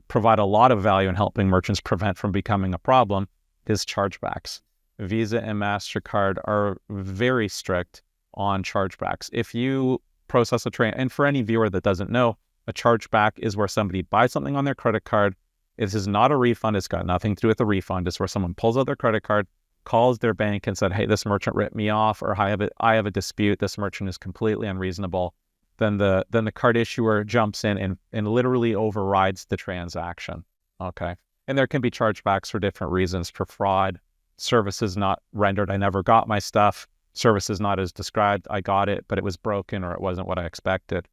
provide a lot of value in helping merchants prevent from becoming a problem is chargebacks. Visa and MasterCard are very strict on chargebacks. If you process and for any viewer that doesn't know, a chargeback is where somebody buys something on their credit card. This is not a refund. It's got nothing to do with a refund. It's where someone pulls out their credit card, calls their bank and said, hey, this merchant ripped me off, or I have a dispute. This merchant is completely unreasonable. Then the card issuer jumps in and literally overrides the transaction. Okay. And there can be chargebacks for different reasons: for fraud, services not rendered, I never got my stuff; services not as described, I got it, but it was broken or it wasn't what I expected.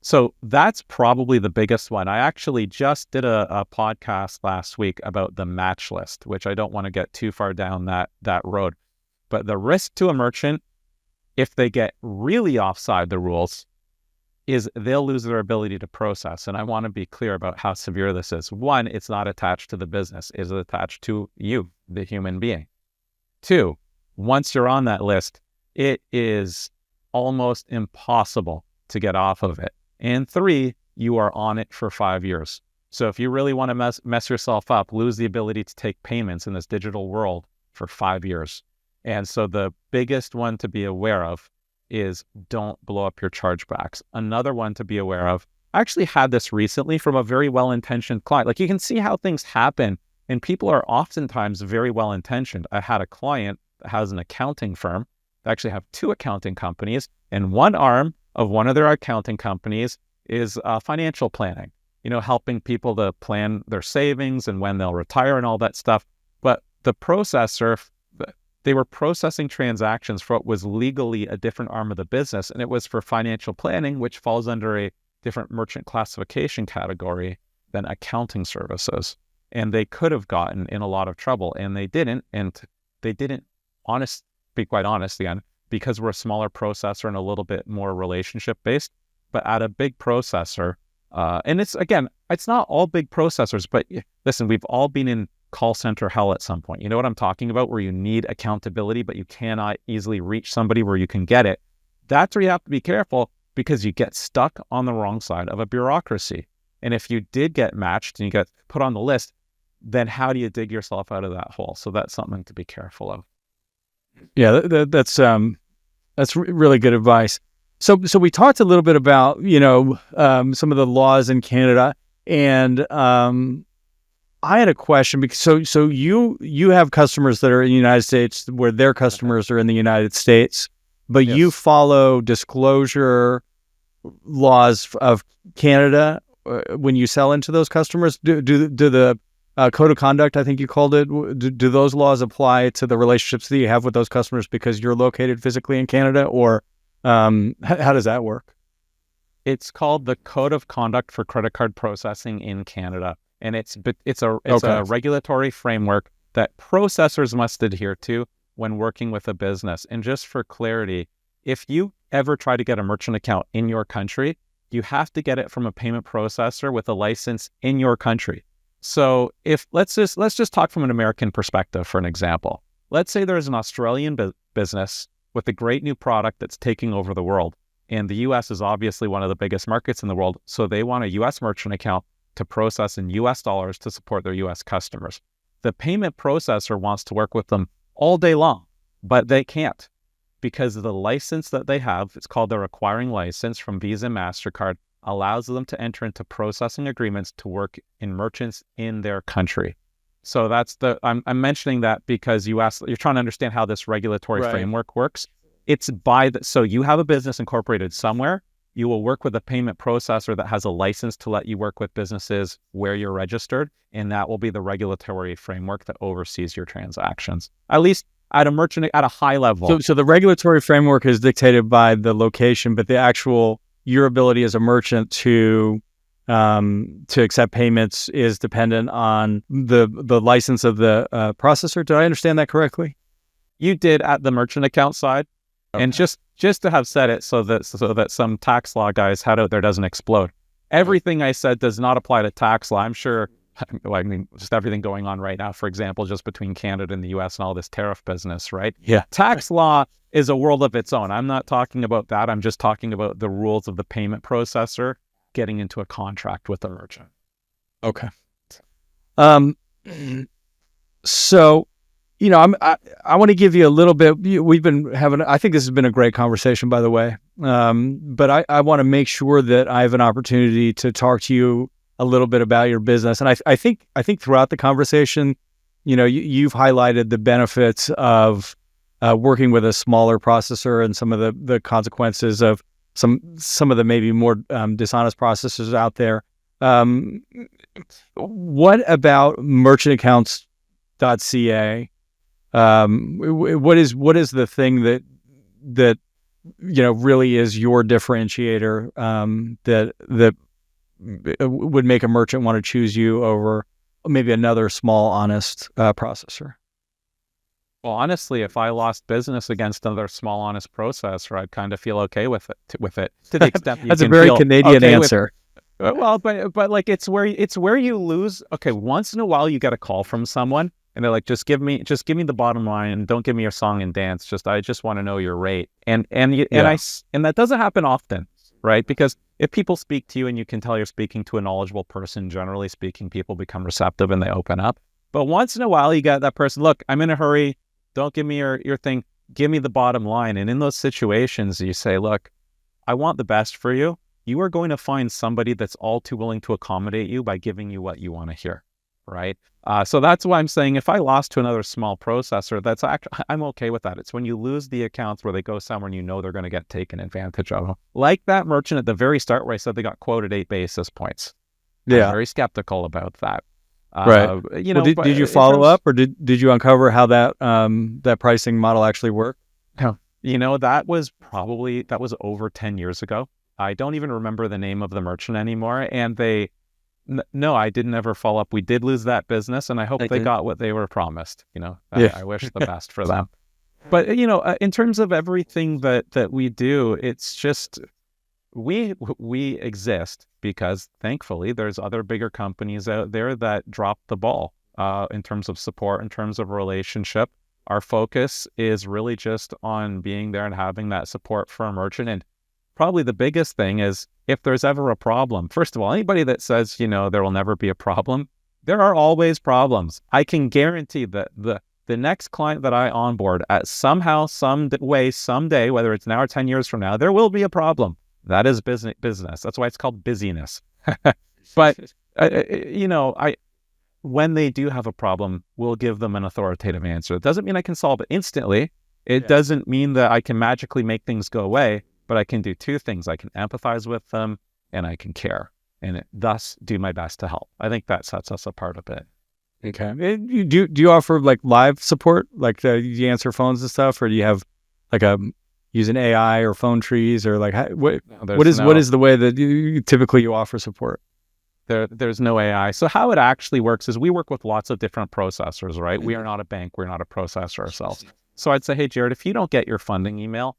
So that's probably the biggest one. I actually just did a podcast last week about the match list, which I don't want to get too far down that road. But the risk to a merchant, if they get really offside the rules, is they'll lose their ability to process. And I want to be clear about how severe this is. One, it's not attached to the business. It's attached to you, the human being. Two, once you're on that list, it is almost impossible to get off of it. And three, you are on it for 5 years. So if you really want to mess yourself up, lose the ability to take payments in this digital world for 5 years. And so the biggest one to be aware of is don't blow up your chargebacks. Another one to be aware of, I actually had this recently from a very well-intentioned client. Like, you can see how things happen, and people are oftentimes very well-intentioned. I had a client that has an accounting firm. They actually have 2 accounting companies, and one arm of one of their accounting companies is financial planning, helping people to plan their savings and when they'll retire and all that stuff. But the processor, they were processing transactions for what was legally a different arm of the business, and it was for financial planning, which falls under a different merchant classification category than accounting services. And they could have gotten in a lot of trouble, and they didn't. And they didn't, be quite honest again, because we're a smaller processor and a little bit more relationship based. But at a big processor, and it's not all big processors, but listen, we've all been in call center hell at some point. You know what I'm talking about, where you need accountability, but you cannot easily reach somebody where you can get it. That's where you have to be careful, because you get stuck on the wrong side of a bureaucracy. And if you did get matched and you get put on the list, then how do you dig yourself out of that hole? So that's something to be careful of. Yeah, that's really good advice. So we talked a little bit about, some of the laws in Canada, and I had a question, because so you have customers that are in the United States where their customers are in the United States, but Yes. You follow disclosure laws of Canada when you sell into those customers. Do the code of conduct, I think you called it. Do those laws apply to the relationships that you have with those customers because you're located physically in Canada, or how does that work? It's called the Code of Conduct for Credit Card Processing in Canada, and it's a regulatory framework that processors must adhere to when working with a business. And just for clarity, if you ever try to get a merchant account in your country, you have to get it from a payment processor with a license in your country. So if let's just talk from an American perspective for an example. Let's say there's an Australian business with a great new product that's taking over the world. And the US is obviously one of the biggest markets in the world. So they want a US merchant account to process in US dollars to support their US customers. The payment processor wants to work with them all day long, but they can't because the license that they have, it's called their acquiring license from Visa and MasterCard, allows them to enter into processing agreements to work in merchants in their country. So that's I'm mentioning that because you're trying to understand how this regulatory framework works. It's so you have a business incorporated somewhere, you will work with a payment processor that has a license to let you work with businesses where you're registered, and that will be the regulatory framework that oversees your transactions, at least at a high level. So the regulatory framework is dictated by the location, but the actual your ability as a merchant to accept payments is dependent on the license of the processor. Did I understand that correctly? You did at the merchant account side. Okay. And just to have said it so that some tax law guys had out there doesn't explode. Everything I said does not apply to tax law. I'm sure, I mean, just everything going on right now, for example, just between Canada and the US and all this tariff business, right? Yeah. Tax law is a world of its own. I'm not talking about that. I'm just talking about the rules of the payment processor getting into a contract with a merchant. Okay. So, you know, I want to give you a little bit. We've been having. I think this has been a great conversation, by the way. But I want to make sure that I have an opportunity to talk to you a little bit about your business. And I think throughout the conversation, you know, you've highlighted the benefits of working with a smaller processor and some of the consequences of some of the maybe more dishonest processors out there. What about merchantaccounts.ca? What is the thing that you know really is your differentiator that would make a merchant want to choose you over maybe another small honest processor? Well, honestly, if I lost business against another small honest processor, I'd kind of feel okay with it. To the extent that that's a very Canadian answer. Well, but like it's where you lose. Okay, once in a while you get a call from someone and they're like, just give me the bottom line and don't give me your song and dance. I just want to know your rate. And that doesn't happen often, right? Because if people speak to you and you can tell you're speaking to a knowledgeable person, generally speaking, people become receptive and they open up. But once in a while you got that person, look, I'm in a hurry. Don't give me your thing. Give me the bottom line. And in those situations, you say, look, I want the best for you. You are going to find somebody that's all too willing to accommodate you by giving you what you want to hear, right? So that's why I'm saying if I lost to another small processor, I'm okay with that. It's when you lose the accounts where they go somewhere and you know they're going to get taken advantage of. Like that merchant at the very start where I said they got quoted 8 basis points. Yeah. I'm very skeptical about that. Right. You know, did you follow up, or did you uncover how that pricing model actually worked? You know, that was over 10 years ago. I don't even remember the name of the merchant anymore. And no, I didn't ever follow up. We did lose that business, and I hope they got what they were promised. You know, I wish the best for them. But you know, in terms of everything that we do, it's just we exist because thankfully there's other bigger companies out there that drop the ball in terms of support, in terms of relationship. Our focus is really just on being there and having that support for a merchant. And probably the biggest thing is if there's ever a problem, first of all, anybody that says, you know, there will never be a problem, there are always problems. I can guarantee that the next client that I onboard at somehow, some way, someday, whether it's now or 10 years from now, there will be a problem. That is business. That's why it's called busyness. But, you know, when they do have a problem, we'll give them an authoritative answer. It doesn't mean I can solve it instantly. It doesn't mean that I can magically make things go away, but I can do 2 things. I can empathize with them and I can care and thus do my best to help. I think that sets us apart a bit. Okay. Do you offer like live support? Like do you answer phones and stuff, or do you have like using AI or phone trees, or like what is the way that typically you offer support? There's no AI. So how it actually works is we work with lots of different processors, right? We are not a bank. We're not a processor ourselves. So I'd say, hey, Jared, if you don't get your funding email,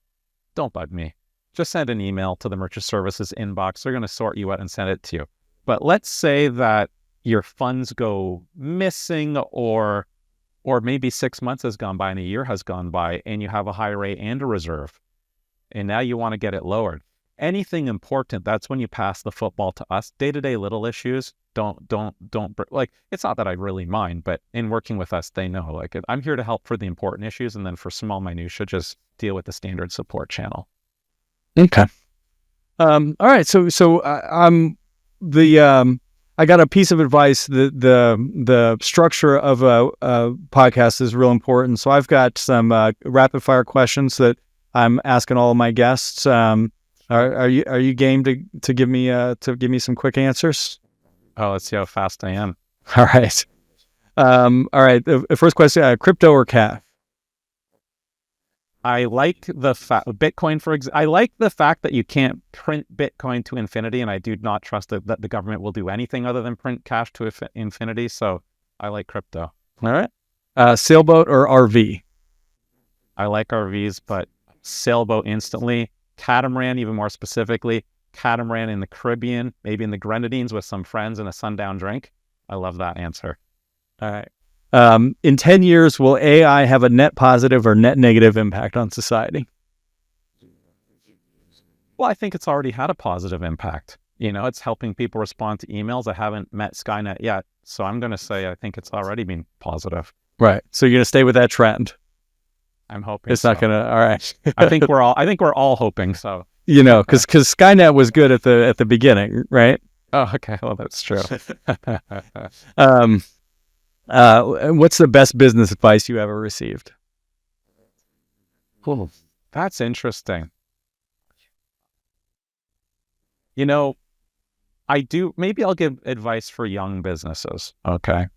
don't bug me. Just send an email to the merchant services inbox. They're going to sort you out and send it to you. But let's say that your funds go missing, or maybe 6 months has gone by and a year has gone by, and you have a high rate and a reserve, and now you want to get it lowered. Anything important, that's when you pass the football to us. Day-to-day little issues, don't like, it's not that I really mind, but in working with us, they know, like, I'm here to help for the important issues, and then for small minutia, just deal with the standard support channel. Okay. All right. So I got a piece of advice. The structure of a podcast is real important. So I've got some rapid fire questions that I'm asking all of my guests. Are you game to give me some quick answers? Oh, let's see how fast I am. All right. All right. The first question: crypto or CAF? I like the Bitcoin, I like the fact that you can't print Bitcoin to infinity, and I do not trust that the government will do anything other than print cash to infinity. So I like crypto. All right. Sailboat or RV? I like RVs, but sailboat instantly. Catamaran, even more specifically. Catamaran in the Caribbean, maybe in the Grenadines with some friends and a sundown drink. I love that answer. All right. In 10 years, will AI have a net positive or net negative impact on society? Well, I think it's already had a positive impact. It's helping people respond to emails. I haven't met Skynet yet, so I'm going to say I think it's already been positive. Right. So you're going to stay with that trend? I'm hoping it's not going to. All right. I think we're all hoping so. Because Skynet was good at the beginning, right? Oh, okay. Well, that's true. What's the best business advice you ever received? Cool. That's interesting. Maybe I'll give advice for young businesses. Okay.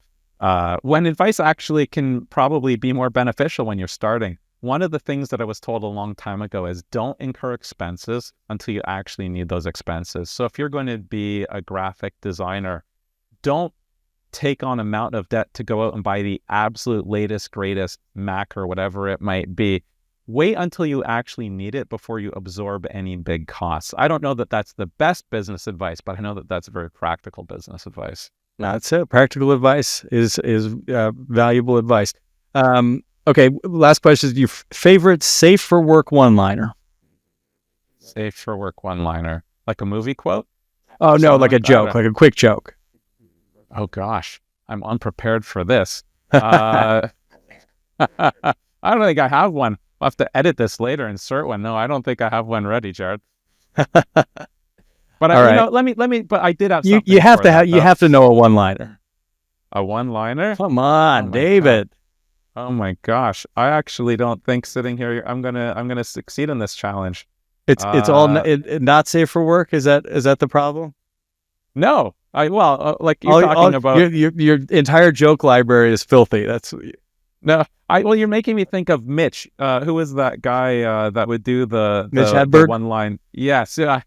When advice actually can probably be more beneficial when you're starting. One of the things that I was told a long time ago is don't incur expenses until you actually need those expenses. So if you're going to be a graphic designer, don't take on amount of debt to go out and buy the absolute latest, greatest Mac or whatever it might be. Wait until you actually need it before you absorb any big costs. I don't know that that's the best business advice, but I know that that's very practical business advice. That's it. Practical advice is valuable advice. Okay, last question is your favorite safe for work one-liner? Safe for work one-liner. Like a movie quote? Oh, no, like a joke, like a quick joke. Oh, gosh. I'm unprepared for this. I don't think I have one. I'll have to edit this later, insert one. No, I don't think I have one ready, Jared. But let me. But I did have something. You have to know a one-liner. A one-liner? Come on, David. God. Oh my gosh! I actually don't think sitting here I'm gonna succeed in this challenge. It's all not safe for work. Is that the problem? No, like you're talking about your entire joke library is filthy. That's no. You're making me think of Mitch. Who was that guy that would do the Mitch Hedberg one line? Yes, yeah.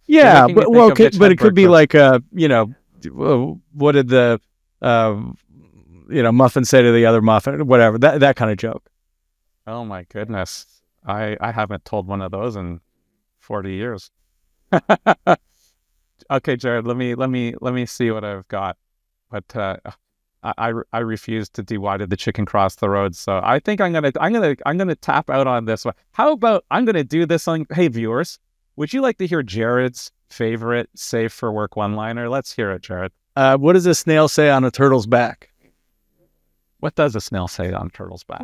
But it could be like what did the muffin say to the other muffin? Whatever that kind of joke. Oh my goodness, I haven't told one of those in 40 years. Okay, Jared, let me see what I've got. But I refuse to do why did the chicken cross the road? So I think I'm gonna tap out on this one. How about I'm gonna do this on, hey viewers, would you like to hear Jared's favorite safe for work one-liner? Let's hear it, Jared. What does a snail say on a turtle's back? What does a snail say on a turtle's back?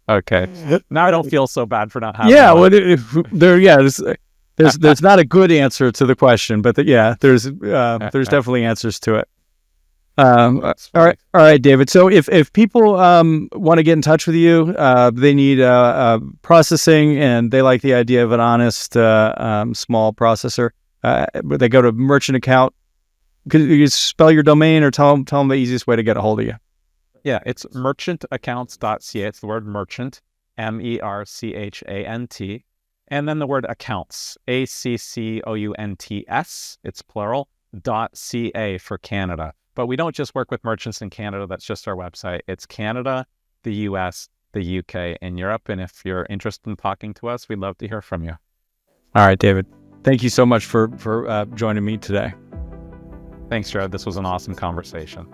Okay. Now I don't feel so bad for not having. Yeah, there's not a good answer to the question, but there's definitely answers to it. All right, David. So if people want to get in touch with you, they need processing and they like the idea of an honest small processor. they go to merchant account. Could you spell your domain or tell them the easiest way to get a hold of you? Yeah, it's merchantaccounts.ca. It's the word merchant, merchant, and then the word accounts, accounts, it's plural, .ca for Canada. But we don't just work with merchants in Canada. That's just our website. It's Canada, the US, the UK, and Europe. And if you're interested in talking to us, we'd love to hear from you. All right, David. Thank you so much for joining me today. Thanks, Jared. This was an awesome conversation.